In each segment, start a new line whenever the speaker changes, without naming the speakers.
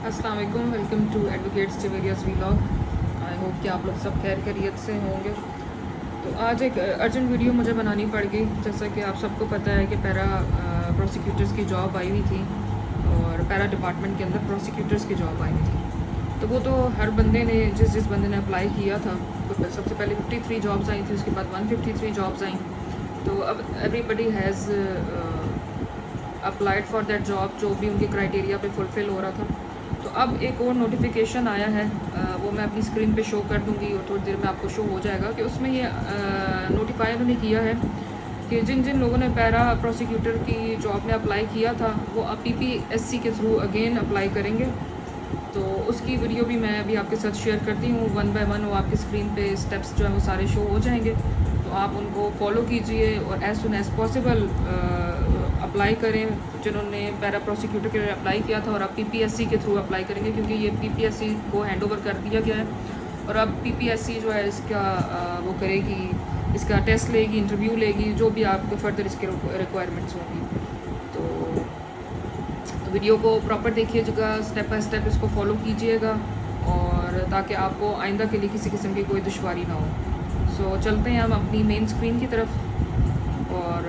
अस्सलाम वालेकुम, welcome to advocates Chaveria's vlog. I hope कि आप लोग सब खैर खैरियत से होंगे। तो आज एक अर्जेंट वीडियो मुझे बनानी पड़ गई। जैसा कि आप सबको पता है कि पैरा प्रोसिक्यूटर्स की जॉब आई हुई थी और पैरा डिपार्टमेंट के अंदर प्रोसिक्यूटर्स की जॉब आई हुई थी। तो वो तो हर बंदे ने जिस बंदे ने अप्लाई किया था, तो सबसे पहले 53 जॉब्स आई थी, उसके बाद 153 जॉब्स आई। तो अब everybody has applied for that job, जो भी उनके क्राइटेरिया पे फुलफ़िल हो रहा था। तो अब एक और नोटिफिकेशन आया है, वो मैं अपनी स्क्रीन पे शो कर दूंगी और थोड़ी देर में आपको शो हो जाएगा कि उसमें ये नोटिफाई उन्होंने किया है कि जिन जिन लोगों ने पैरा प्रोसिक्यूटर की जॉब में अप्लाई किया था वो अब PPSC के थ्रू अगेन अप्लाई करेंगे। तो उसकी वीडियो भी मैं अभी आपके साथ शेयर करती हूँ, 1 बाय 1 वो आपकी स्क्रीन पे स्टेप्स जो है वो सारे शो हो जाएंगे। तो आप उनको फॉलो कीजिए और as soon as possible apply करें जिन्होंने पैरा प्रोसिक्यूटर के लिए अप्लाई किया था, और अब PPSC के थ्रू अप्लाई करेंगे क्योंकि ये PPSC को हैंड ओवर कर दिया गया है। और अब PPSC जो है इसका वो करेगी, इसका टेस्ट लेगी, इंटरव्यू लेगी, जो भी आपको फर्दर इसके रिक्वायरमेंट्स होंगी। तो वीडियो को प्रॉपर देखिएगा, स्टेप बाय स्टेप इसको फॉलो कीजिएगा, और ताकि आपको आइंदा के लिए किसी किस्म की कोई दुश्वारी ना हो। सो चलते हैं हम अपनी मेन स्क्रीन की तरफ और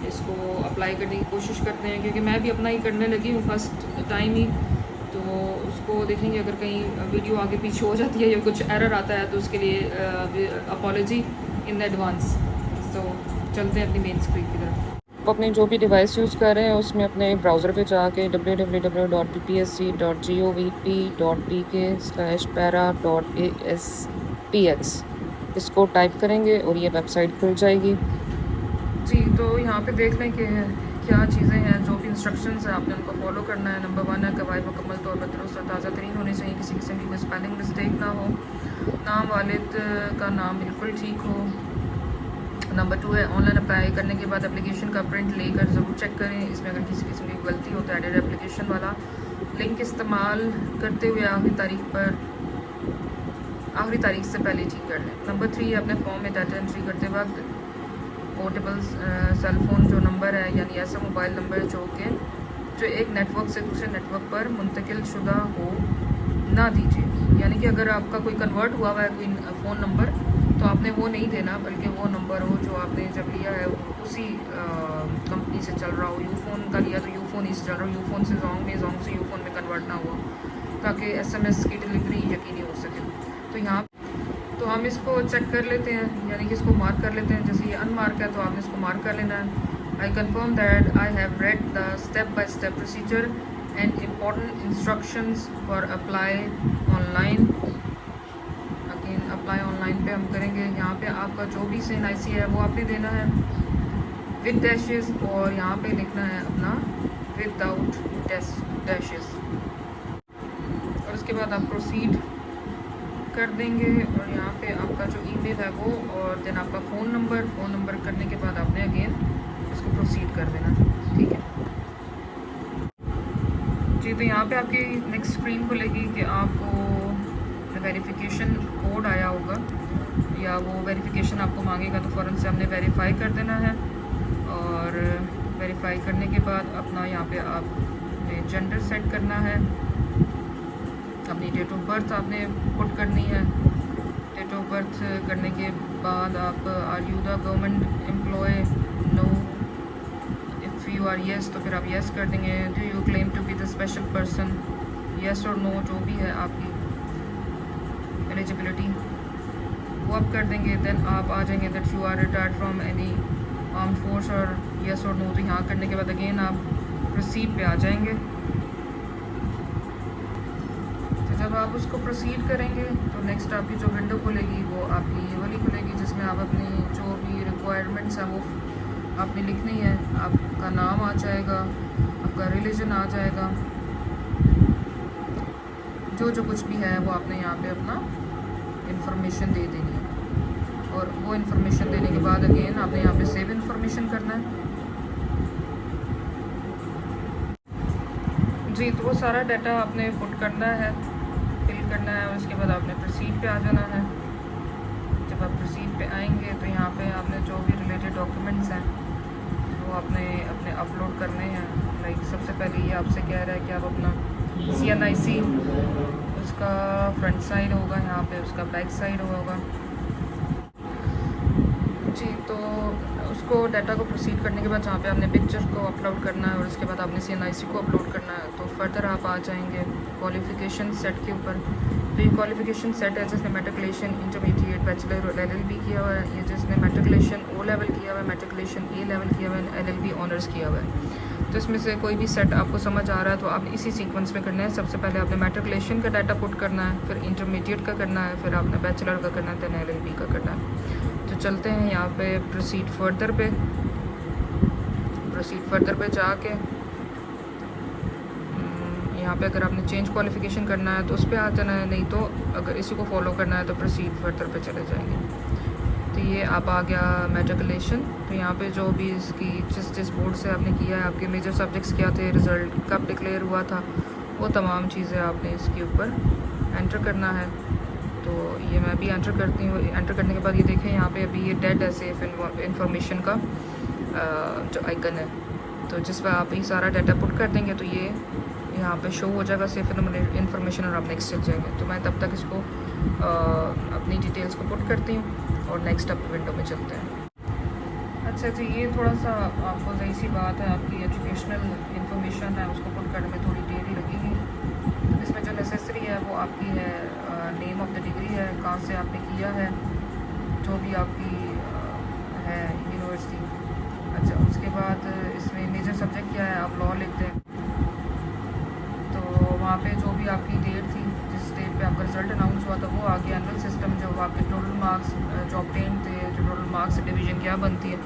इसको अप्लाई करने की कोशिश करते हैं, क्योंकि मैं भी अपना ही करने लगी हूँ फर्स्ट टाइम ही। तो उसको देखेंगे, अगर कहीं वीडियो आगे पीछे हो जाती है या कुछ एरर आता है तो उसके लिए अपॉलॉजी इन एडवांस। तो चलते हैं अपनी मेन स्क्रीन की तरफ। आप अपनी जो भी डिवाइस यूज़ कर रहे हैं उसमें अपने ब्राउज़र पे जाके www.ppsc.gov.p/para.aspx इसको टाइप करेंगे और ये वेबसाइट खुल जाएगी। जी, तो यहाँ पे देख लें कि क्या चीज़ें हैं, जो भी इंस्ट्रक्शंस हैं आपने उनको फॉलो करना है। नंबर 1 है, कवायद मुकम्मल तौर पर दुरुस्त और ताज़ा तरीन होनी चाहिए, किसी किस्म की कोई स्पेलिंग मिस्टेक ना हो, नाम वालिद का नाम बिल्कुल ठीक हो। नंबर 2 है, ऑनलाइन अप्लाई करने के बाद एप्लीकेशन का प्रिंट लेकर ज़रूर चेक करें, इसमें अगर किसी किस्म की गलती हो तो एडिट एप्लीकेशन वाला लिंक इस्तेमाल करते हुए आखिरी तारीख से पहले ठीक कर लें। नंबर 3 है, अपने फॉर्म में डाटा एंट्री करते वक्त पोर्टेबल सेल फ़ोन जो नंबर है, यानी ऐसा मोबाइल नंबर जो एक नेटवर्क से दूसरे नेटवर्क पर मुंतकिल शुदा हो ना दीजिए। यानी कि अगर आपका कोई कन्वर्ट हुआ है कोई फ़ोन नंबर, तो आपने वो नहीं देना, बल्कि वो नंबर हो जो आपने जब लिया है उसी कंपनी से चल रहा हो। यूफ़ोन का लिया तो यूफ़ोन ही से चल रहा हो, यूफ़ोन से जोंग से यूफ़ोन में कन्वर्ट ना हुआ, ताकि SMS की डिलीवरी यकीनी हो सके। तो यहाँ तो हम इसको चेक कर लेते हैं, यानी कि इसको मार्क कर लेते हैं। जैसे ये अनमार्क है तो आपने इसको मार्क कर लेना है। I confirm that I have read the step by step procedure and important instructions for apply online. Again apply online पे हम करेंगे। यहाँ पे आपका जो भी SIN/IC है वो आपने देना है विद डैशेस, और यहाँ पे लिखना है अपना विदाउट डैशेस, और उसके बाद आप प्रोसीड कर देंगे। और यहाँ पे आपका जो ईमेल है वो, और देन आपका फ़ोन नंबर करने के बाद आपने अगेन इसको प्रोसीड कर देना, ठीक है जी। तो यहाँ पे आपकी नेक्स्ट स्क्रीन खुलेगी कि आपको वेरिफिकेशन कोड आया होगा, या वो वेरिफिकेशन आपको मांगेगा, तो फ़ौरन से हमने वेरीफाई कर देना है। और वेरीफाई करने के बाद अपना यहाँ पे आपने जेंडर सेट करना है, अपनी डेट ऑफ बर्थ आपने पुट करनी है। डेट ऑफ बर्थ करने के बाद आप are you the government employ, no. If you are yes तो फिर आप येस कर देंगे। Do you claim to be the special person, yes और नो जो भी है आपकी एलिजिबिलिटी वो आप कर देंगे। देन आप आ जाएंगे that you are retired from any arm force, और येस और नो। तो यहाँ करने के बाद अगेन आप प्रोसीड पे आ जाएंगे। जब आप उसको प्रोसीड करेंगे तो नेक्स्ट आपकी जो विंडो खुलेगी वो आपकी ये वाली खुलेगी, जिसमें आप अपनी जो भी रिक्वायरमेंट्स हैं वो आपने लिखनी है। आपका नाम आ जाएगा, आपका रिलीजन आ जाएगा, जो कुछ भी है वो आपने यहाँ पे अपना इंफॉर्मेशन दे देनी है। और वो इंफॉर्मेशन देने के बाद अगेन आपने यहाँ पे सेव इंफॉर्मेशन करना है जी। तो वो सारा डाटा आपने पुट करना है, फिल करना है, और उसके बाद आपने प्रोसीड पे आ जाना है। जब आप प्रोसीड पे आएंगे तो यहाँ पे आपने जो भी रिलेटेड डॉक्यूमेंट्स हैं वो आपने अपने अपलोड करने हैं। लाइक सबसे पहले ये आपसे कह रहा है कि आप अपना CNIC उसका फ्रंट साइड होगा, यहाँ पे उसका बैक साइड होगा जी। तो उसको डाटा को प्रोसीड करने के बाद जहाँ पे आपने पिक्चर को अपलोड करना है और उसके बाद आपने CNIC को अपलोड करना है, तो फर्दर आप आ जाएंगे क्वालिफ़िकेशन सेट के ऊपर। तो ये क्वालिफ़िकेशन सेट है जिसने मैट्रिकुलेशन इंटरमीडिएट बैचलर और LLB किया हुआ है, ये जिसने मैट्रिकुलेशन O लेवल किया हुआ है, मैट्रिकुलेशन A लेवल किया हुआ है, LLB ऑनर्स किया हुआ है। तो इसमें से कोई भी सेट आपको समझ आ रहा है तो आपने इसी सीक्वेंस में करना है। सबसे पहले आपने मैट्रिकुलेशन का डाटा पुट करना है, फिर इंटरमीडिएट का करना है, फिर आपने बैचलर का करना है, दैन LLB का करना है। तो चलते हैं यहाँ पे प्रोसीड फर्दर पे जाके यहाँ पे अगर आपने चेंज क्वालिफ़िकेशन करना है तो उस पर आ जाना है, नहीं तो अगर इसी को फॉलो करना है तो प्रोसीड फर्दर पे चले जाएंगे। तो ये आप आ गया मैट्रिकुलेशन। तो यहाँ पे जो भी इसकी जिस बोर्ड से आपने किया है, आपके मेजर सब्जेक्ट्स क्या थे, रिज़ल्ट कब डिक्लेयर हुआ था, वो तमाम चीज़ें आपने इसके ऊपर एंटर करना है। तो ये मैं भी एंटर करती हूँ। एंटर करने के बाद ये देखें यहाँ पे अभी ये डेड है सेफ इंफॉर्मेशन का जो आइकन है, तो जिस पर आप ये सारा डाटा पुट कर देंगे तो ये यहाँ पे शो हो जाएगा सेफ इंफॉर्मेशन और आप नेक्स्ट चल जाएंगे। तो मैं तब तक इसको अपनी डिटेल्स को पुट करती हूँ और नेक्स्ट अप विंडो में चलते हैं। अच्छा जी, ये थोड़ा सा आपको सही सी बात है, आपकी एजुकेशनल इंफॉर्मेशन है उसको पुट करने में थोड़ी देरी लगेगी। तो इसमें जो नेसेसरी है वो आपकी है नेम ऑफ द डिग्री है, कहाँ से आपने किया है, जो भी आपकी है यूनिवर्सिटी। अच्छा, उसके बाद इसमें मेजर सब्जेक्ट क्या है, आप लॉ लिखते हैं। तो वहाँ पे जो भी आपकी डेट थी, जिस डेट पे आपका रिज़ल्ट अनाउंस हुआ था, वो आगे एनुअल सिस्टम जो आपके टोटल मार्क्स जो ऑब्टेन थे, जो टोटल मार्क्स से डिवीज़न क्या बनती है,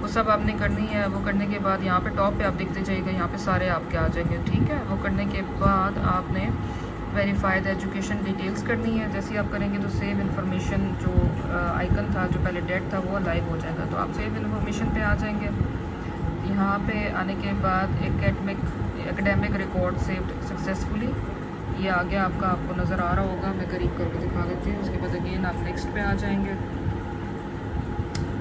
वो सब आपने करनी है। वो करने के बाद यहाँ पे टॉप पे आप देखते जाइएगा, यहाँ पे सारे आपके आ जाएंगे, ठीक है। वो करने के बाद आपने वेरीफाइड एजुकेशन डिटेल्स करनी है। जैसे ही आप करेंगे तो सेव इन्फॉर्मेशन जो आइकन था, जो पहले डेट था, वो लाइव हो जाएगा। तो आप सेव इन्फॉर्मेशन पे आ जाएंगे। यहाँ पे आने के बाद एकेडमिक रिकॉर्ड सेव्ड सक्सेसफुली, ये आ गया आपका, आपको नज़र आ रहा होगा, मैं करीब करके दिखा देती हूँ। उसके बाद अगेन आप नेक्स्ट पे आ जाएंगे।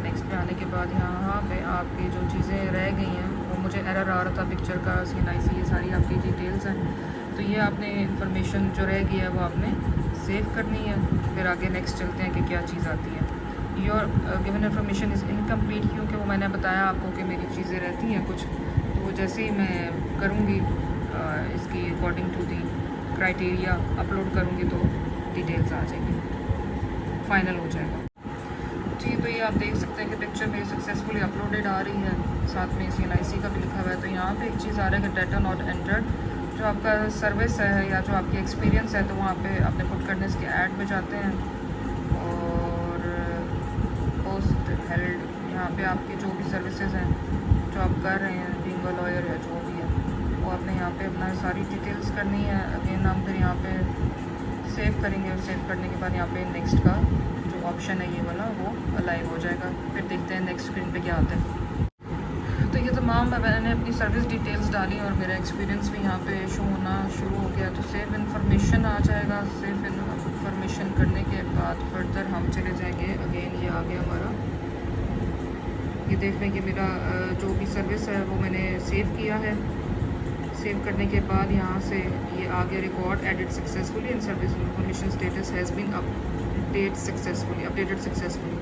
नेक्स्ट पे आने के बाद यहाँ पे आपकी जो चीज़ें रह गई हैं, वो मुझे एरर आ रहा था पिक्चर का, CNIC, ये सारी आपकी डिटेल्स हैं। तो ये आपने इंफॉर्मेशन जो रह गई है वो आपने सेव करनी है। फिर आगे नेक्स्ट चलते हैं कि क्या चीज़ आती है। Your given information is incomplete, क्योंकि वो मैंने बताया आपको कि मेरी चीज़ें रहती हैं कुछ, तो वो जैसे ही मैं करूँगी इसकी according to the criteria upload करूँगी तो डिटेल्स आ जाएंगी, फाइनल हो जाएगा जी। तो ये आप देख सकते हैं कि पिक्चर मेरी सक्सेसफुली अपलोडेड आ रही है, साथ में CNIC का भी लिखा हुआ है। तो यहाँ पे एक चीज़ आ रहा है कि डाटा नॉट एंटर्ड, जो आपका सर्विस है या जो आपकी एक्सपीरियंस है, तो वहाँ पे आपने पुट करने इसके ऐड में जाते हैं और पोस्ट हेल्ड, यहाँ पे आपकी जो भी सर्विसेज हैं जो आप कर रहे हैं, बीइंग अ लॉयर या जो भी है, वो आपने यहाँ पे अपना सारी डिटेल्स करनी है। अगेन हम फिर यहाँ पे सेव करेंगे और सेव करने के बाद यहाँ पे नेक्स्ट का जो ऑप्शन है ये वाला, वो लाइव हो जाएगा। फिर देखते हैं नेक्स्ट स्क्रीन पे क्या आता है। तो ये तमाम मैंने अपनी सर्विस डिटेल्स डाली और मेरा एक्सपीरियंस भी यहाँ पे शो होना शुरू हो गया। तो सेव इन्फॉर्मेशन आ जाएगा। सेव इन्फॉर्मेशन करने के बाद फर्दर हम चले जाएंगे। अगेन ये आ गया हमारा, ये देख लें कि मेरा जो भी सर्विस है वो मैंने सेव किया है। सेव करने के बाद यहाँ से ये आ गया, record edit successfully and service information status has been updated successfully.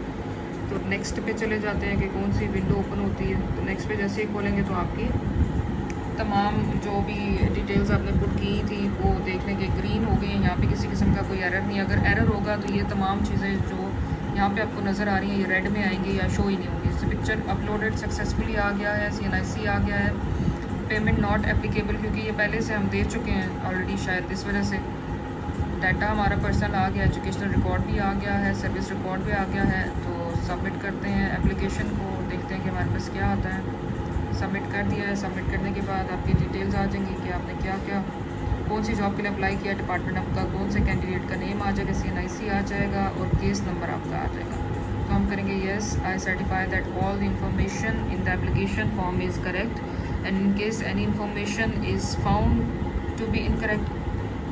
तो नेक्स्ट पे चले जाते हैं कि कौन सी विंडो ओपन होती है। तो नेक्स्ट पे जैसे ही खोलेंगे तो आपकी तमाम जो भी डिटेल्स आपने पुट की थी वो देख लेंगे ग्रीन हो गई हैं। यहाँ पे किसी किस्म का कोई एरर नहीं। अगर एरर होगा तो ये तमाम चीज़ें जो यहाँ पे आपको नज़र आ रही हैं ये रेड में आएंगी या शो ही नहीं होगी। जैसे पिक्चर अपलोडेड सक्सेसफुली आ गया है, CNIC आ गया है, पेमेंट नॉट एप्लीकेबल क्योंकि ये पहले से हम दे चुके हैं ऑलरेडी, शायद इस वजह से डाटा हमारा पर्सनल आ गया, एजुकेशनल रिकॉर्ड भी आ गया है, सर्विस रिकॉर्ड भी आ गया है। तो सबमिट करते हैं एप्लीकेशन को, देखते हैं कि हमारे पास क्या आता है। सबमिट कर दिया है। सबमिट करने के बाद आपकी डिटेल्स आ जाएंगी कि आपने क्या क्या कौन सी जॉब के लिए अप्लाई किया, डिपार्टमेंट आपका कौन से कैंडिडेट का नेम आ जाएगा, CNIC आ जाएगा और केस नंबर आपका आ जाएगा। तो हम करेंगे yes, I certify that all the information in the application form is correct and in case any information is found to be incorrect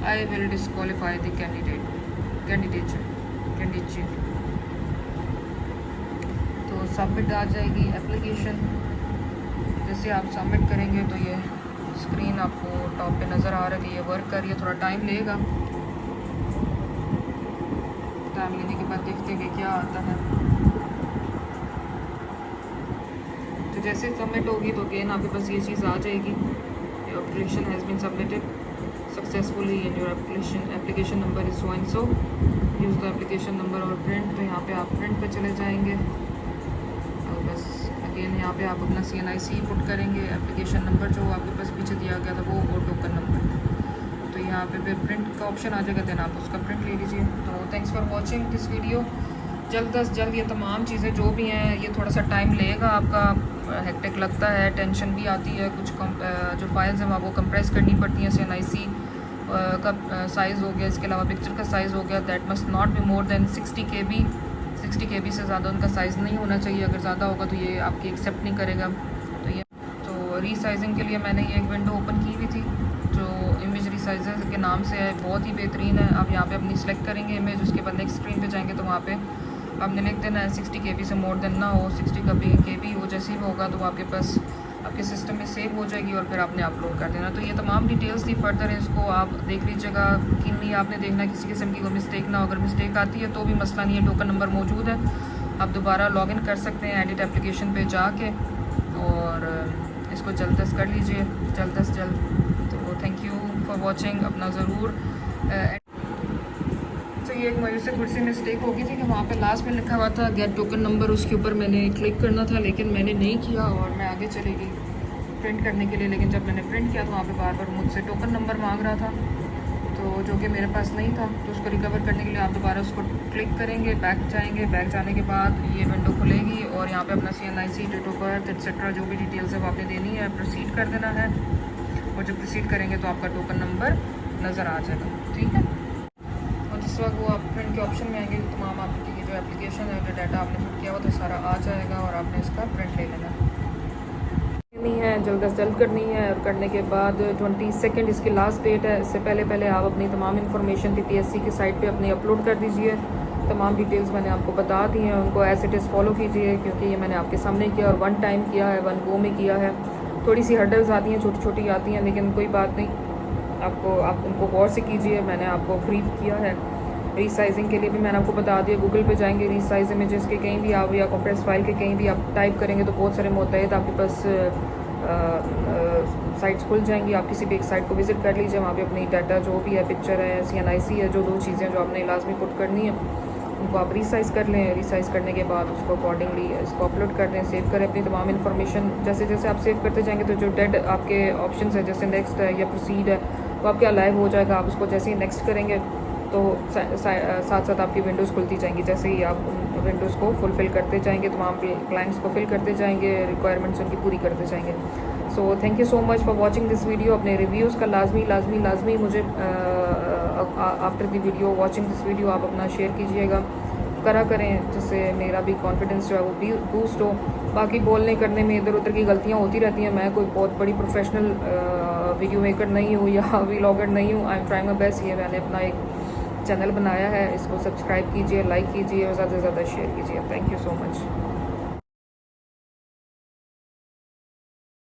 I will disqualify the candidature। तो submit आ जाएगी application. जैसे आप सबमिट करेंगे तो ये screen आपको top पे नज़र आ रही है, ये वर्क कर रही है, थोड़ा टाइम लेगा। टाइम लेने के बाद देखते हैं कि क्या आता है। तो जैसे सबमिट होगी तो अगेन आपके पास ये चीज़ आ जाएगी, your application has been submitted successfully and your application number is so and so, use the application number और प्रिंट। तो यहाँ पे आप प्रिंट पे चले जाएंगे और बस अगेन यहाँ पे आप अपना CNIC पुट करेंगे, एप्लीकेशन नंबर जो आपके पास पीछे दिया गया था वो और टोकन नंबर। तो यहाँ पे फिर प्रिंट का ऑप्शन आ जाएगा, देन आप उसका प्रिंट ले लीजिए। तो thanks for watching this video. जल्द अज जल्द ये तमाम चीज़ें जो भी हैं, ये थोड़ा सा टाइम लेगा आपका, हेक्टिक लगता है, टेंशन भी आती है, कुछ जो फाइल्स हैं वो कंप्रेस करनी पड़ती हैं। CNIC का साइज़ हो गया, इसके अलावा पिक्चर का साइज़ हो गया, that must not be more than 60 KB। 60 KB से ज़्यादा उनका साइज़ नहीं होना चाहिए, अगर ज़्यादा होगा तो ये आपकी एक्सेप्ट नहीं करेगा। तो रीसाइजिंग के लिए मैंने ये एक विंडो ओपन की हुई थी जो इमेज रीसाइजर के नाम से है, बहुत ही बेहतरीन है। आप यहाँ पे अपनी सेलेक्ट करेंगे इमेज, उसके बाद नेक्स्ट स्क्रीन पे जाएंगे तो वहाँ पे आपने लिख देना है 60 KB से मोर देन ना हो, 60 KB हो, जैसे ही होगा तो आपके पास आपके सिस्टम में सेव हो जाएगी और फिर आपने अपलोड कर देना। तो ये तमाम डिटेल्स थी, फर्दर इसको आप देख लीजिएगा, किन्हीं आपने देखना किसी किस्म की कोई मिस्टेक ना हो। अगर मिस्टेक आती है तो भी मसला नहीं है, टोकन नंबर मौजूद है, आप दोबारा लॉगिन कर सकते हैं एडिट एप्लीकेशन पे जाके और इसको जल्द अज कर लीजिए, जल्द अज जल्द। तो थैंक यू फॉर वॉचिंग, अपना ज़रूर। तो ये एक मेरे से थोड़ी सी मिस्टेक हो गई थी कि वहाँ पे लास्ट में लिखा हुआ था गेट टोकन नंबर, उसके ऊपर मैंने क्लिक करना था लेकिन मैंने नहीं किया और मैं आगे चली गई प्रिंट करने के लिए। लेकिन जब मैंने प्रिंट किया तो वहाँ पे बार बार मुझसे टोकन नंबर मांग रहा था, तो जो कि मेरे पास नहीं था। तो उसको रिकवर करने के लिए आप दोबारा उसको क्लिक करेंगे, बैक जाएंगे, बैक जाने के बाद ये विंडो खुलेगी और यहाँ पे अपना CNIC, date of birth etcetera जो भी डिटेल्स है वो आपने देनी है, प्रोसीड कर देना है। और जब प्रोसीड करेंगे तो आपका टोकन नंबर नज़र आ जाएगा, ठीक है। और जिस वक्त वो आप प्रिंट के ऑप्शन में आएंगे तो तमाम आपकी जो एप्लीकेशन है, जो डाटा आपने फिट किया हुआ तो सारा आ जाएगा और आपने इसका प्रिंट ले लेना है, जल्द अज जल्द करनी है। और करने के बाद 22 इसकी लास्ट डेट है, इससे पहले आप अपनी तमाम इन्फॉर्मेशन PPSC की साइट पे अपनी अपलोड कर दीजिए। तमाम डिटेल्स मैंने आपको बता दी हैं, उनको एज इट इज़ फॉलो कीजिए क्योंकि ये मैंने आपके सामने किया और वन टाइम किया है, वन गो में किया है। थोड़ी सी हर्डल्स आती हैं, छोटी छोटी आती हैं, लेकिन कोई बात नहीं, आप उनको गौर से कीजिए। मैंने आपको ब्रीफ किया है। रीसाइजिंग के लिए भी मैंने आपको बता दिया, गूगल पे जाएंगे, रीसाइज इमेजेस के कहीं भी आप या कंप्रेस फाइल के कहीं भी आप टाइप करेंगे तो बहुत सारे मुतहद आपके पास साइट्स खुल जाएंगी। आप किसी भी एक साइट को विज़िट कर लीजिए, वहाँ पे अपनी डाटा जो भी है, पिक्चर है, CNIC है, जो दो चीज़ें जो आपने लाजमी पुट करनी है उनको आप रीसाइज़ कर लें। रीसाइज़ करने के बाद उसको अकॉर्डिंगली इसको अपलोड कर दें, सेव करें अपनी तमाम इन्फॉर्मेशन। जैसे जैसे आप सेव करते जाएंगे तो जो डेड आपके ऑप्शन है जैसे नेक्स्ट है या प्रोसीड है वो आपके लाइव हो जाएगा। आप उसको जैसे ही नेक्स्ट करेंगे तो साथ साथ आपकी विंडोज़ खुलती जाएंगी। जैसे ही आप विंडोज़ को फुलफ़िल करते जाएंगे, तमाम क्लाइंट्स को फिल करते जाएंगे, रिक्वायरमेंट्स उनकी पूरी करते जाएंगे। So thank you so much for watching this video. अपने रिव्यूज़ का लाजमी मुझे after the video watching this video आप अपना शेयर कीजिएगा, करा करें, जिससे मेरा भी कॉन्फिडेंस जो है वो भी बूस्ट हो। बाकी बोलने करने में इधर उधर की गलतियाँ होती रहती हैं। मैं कोई बहुत बड़ी प्रोफेशनल वीडियो मेकर नहीं हूँ या व्लॉगर नहीं हूँ। I am trying my best. ये मैंने अपना एक चैनल बनाया है, इसको सब्सक्राइब कीजिए, लाइक कीजिए और ज़्यादा से ज़्यादा शेयर कीजिए। Thank you so much.